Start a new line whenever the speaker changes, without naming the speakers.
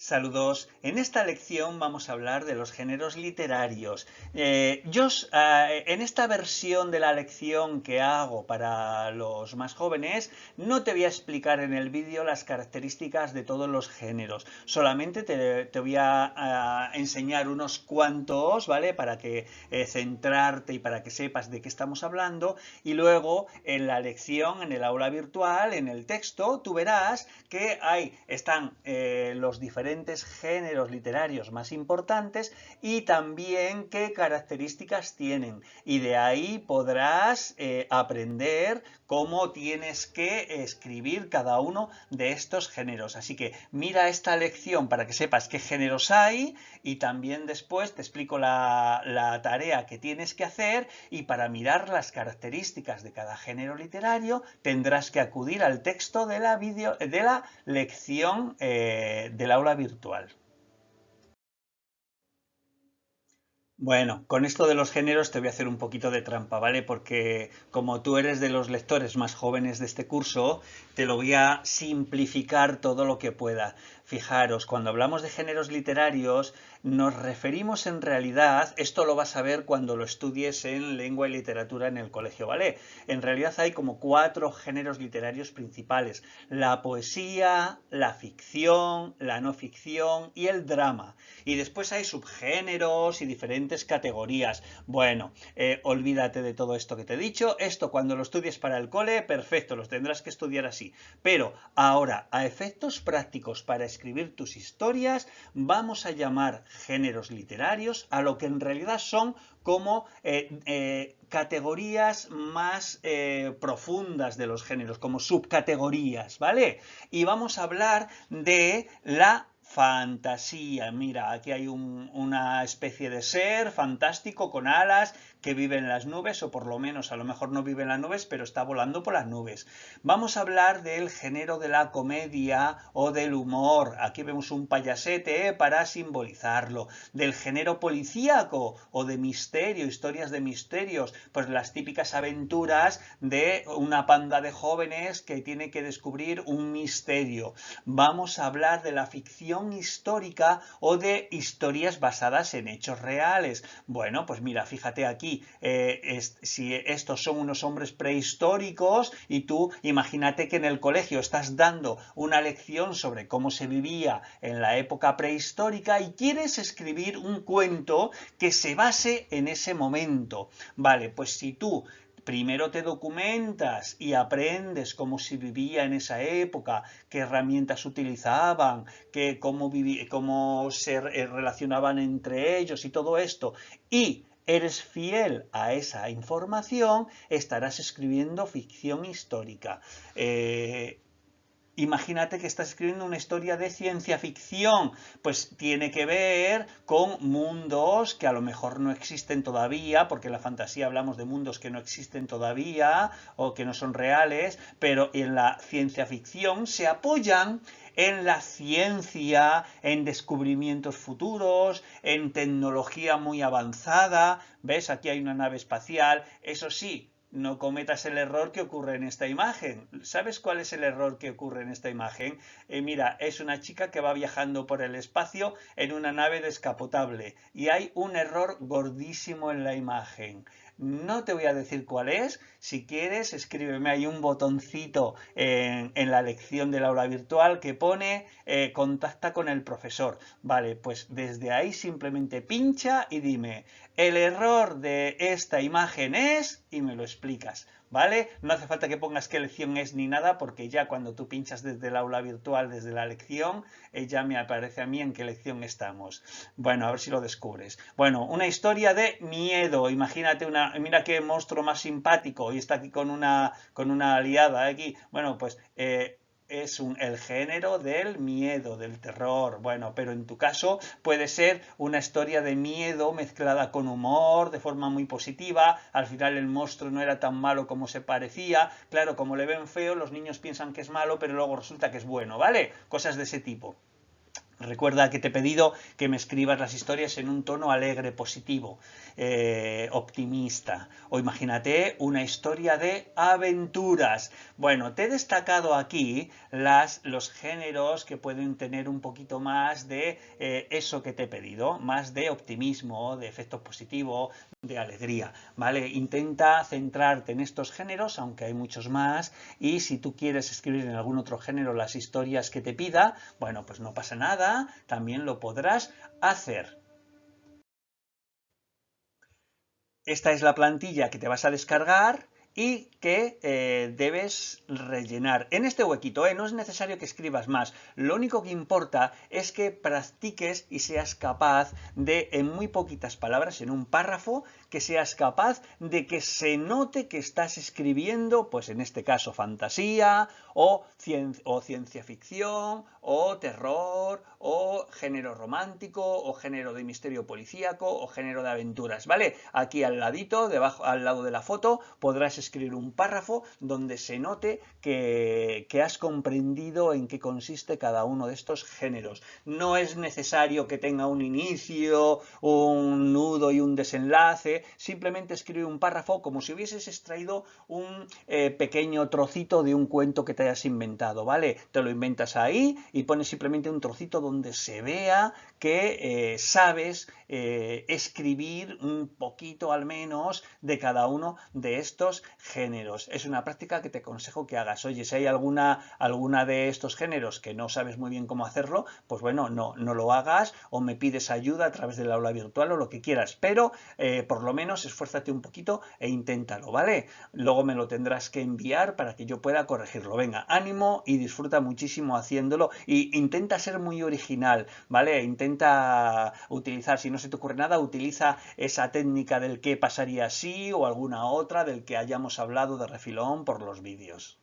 Saludos. En esta lección vamos a hablar de los géneros literarios. En esta versión de la lección que hago para los más jóvenes, no te voy a explicar en el vídeo las características de todos los géneros. Solamente te voy a enseñar unos cuantos, ¿vale? Para que centrarte y para que sepas de qué estamos hablando. Y luego en la lección, en el aula virtual, en el texto, tú verás que están los diferentes géneros literarios más importantes y también qué características tienen. Y de ahí podrás aprender cómo tienes que escribir cada uno de estos géneros. Así que mira esta lección para que sepas qué géneros hay y también después te explico la tarea que tienes que hacer, y para mirar las características de cada género literario tendrás que acudir al texto de la lección del aula virtual. Bueno, con esto de los géneros te voy a hacer un poquito de trampa, ¿vale? Porque como tú eres de los lectores más jóvenes de este curso, te lo voy a simplificar todo lo que pueda. Fijaros, cuando hablamos de géneros literarios, nos referimos en realidad, esto lo vas a ver cuando lo estudies en lengua y literatura en el colegio, ¿vale? En realidad hay como 4 géneros literarios principales: la poesía, la ficción, la no ficción y el drama. Y después hay subgéneros y diferentes categorías. Bueno, olvídate de todo esto que te he dicho. Esto cuando lo estudies para el cole, perfecto, los tendrás que estudiar así. Pero ahora, a efectos prácticos para escribir tus historias, vamos a llamar géneros literarios a lo que en realidad son como categorías más profundas de los géneros, como subcategorías, ¿vale? Y vamos a hablar de la fantasía. Mira, aquí hay una especie de ser fantástico con alas que vive en las nubes, o por lo menos a lo mejor no vive en las nubes, pero está volando por las nubes. Vamos a hablar del género de la comedia o del humor. Aquí vemos un payasete para simbolizarlo. Del género policíaco o de misterio, historias de misterios, pues las típicas aventuras de una panda de jóvenes que tiene que descubrir un misterio. Vamos a hablar de la ficción histórica o de historias basadas en hechos reales. Bueno, pues mira, fíjate aquí, si estos son unos hombres prehistóricos y tú imagínate que en el colegio estás dando una lección sobre cómo se vivía en la época prehistórica y quieres escribir un cuento que se base en ese momento. Vale, pues si tú primero te documentas y aprendes cómo se vivía en esa época, qué herramientas utilizaban, cómo se relacionaban entre ellos y todo esto, y eres fiel a esa información, estarás escribiendo ficción histórica. Imagínate que estás escribiendo una historia de ciencia ficción, pues tiene que ver con mundos que a lo mejor no existen todavía, porque en la fantasía hablamos de mundos que no existen todavía o que no son reales, pero en la ciencia ficción se apoyan en la ciencia, en descubrimientos futuros, en tecnología muy avanzada. ¿Ves? Aquí hay una nave espacial. Eso sí, no cometas el error que ocurre en esta imagen. ¿Sabes cuál es el error que ocurre en esta imagen? Mira, es una chica que va viajando por el espacio en una nave descapotable y hay un error gordísimo en la imagen. No te voy a decir cuál es. Si quieres, escríbeme. Hay un botoncito en la lección del aula virtual que pone contacta con el profesor. Vale, pues desde ahí simplemente pincha y dime: el error de esta imagen es, y me lo explicas, ¿vale? No hace falta que pongas qué lección es ni nada, porque ya cuando tú pinchas desde el aula virtual, desde la lección, ya me aparece a mí en qué lección estamos. Bueno, a ver si lo descubres. Bueno, una historia de miedo. Imagínate mira qué monstruo más simpático y está aquí con una aliada aquí. Bueno, pues es el género del miedo, del terror. Bueno, pero en tu caso puede ser una historia de miedo mezclada con humor, de forma muy positiva. Al final el monstruo no era tan malo como se parecía. Claro, como le ven feo, los niños piensan que es malo, pero luego resulta que es bueno, ¿vale? Cosas de ese tipo. Recuerda que te he pedido que me escribas las historias en un tono alegre, positivo, optimista. O imagínate una historia de aventuras. Bueno, te he destacado aquí los géneros que pueden tener un poquito más de eso que te he pedido, más de optimismo, de efectos positivos, de alegría, ¿vale? Intenta centrarte en estos géneros, aunque hay muchos más, y si tú quieres escribir en algún otro género las historias que te pida, bueno, pues no pasa nada, también lo podrás hacer. Esta es la plantilla que te vas a descargar y que debes rellenar. En este huequito, no es necesario que escribas más. Lo único que importa es que practiques y seas capaz de, en muy poquitas palabras, en un párrafo, que seas capaz de que se note que estás escribiendo, pues en este caso, fantasía o ciencia ficción o terror o género romántico o género de misterio policíaco o género de aventuras, ¿vale? Aquí al ladito, debajo, al lado de la foto, podrás escribir un párrafo donde se note que has comprendido en qué consiste cada uno de estos géneros. No es necesario que tenga un inicio, un nudo y un desenlace, simplemente escribe un párrafo como si hubieses extraído un pequeño trocito de un cuento que te hayas inventado, ¿vale? Te lo inventas ahí y pones simplemente un trocito donde se vea que sabes escribir un poquito al menos de cada uno de estos géneros. Es una práctica que te aconsejo que hagas. Oye, si hay alguna de estos géneros que no sabes muy bien cómo hacerlo, pues bueno, no lo hagas o me pides ayuda a través del aula virtual o lo que quieras, pero por lo menos esfuérzate un poquito e inténtalo, ¿vale? Luego me lo tendrás que enviar para que yo pueda corregirlo. Venga, ánimo y disfruta muchísimo haciéndolo y intenta ser muy original, ¿vale? Intenta utilizar, si no se te ocurre nada, utiliza esa técnica del qué pasaría si o alguna otra del que hayamos hablado de refilón por los vídeos.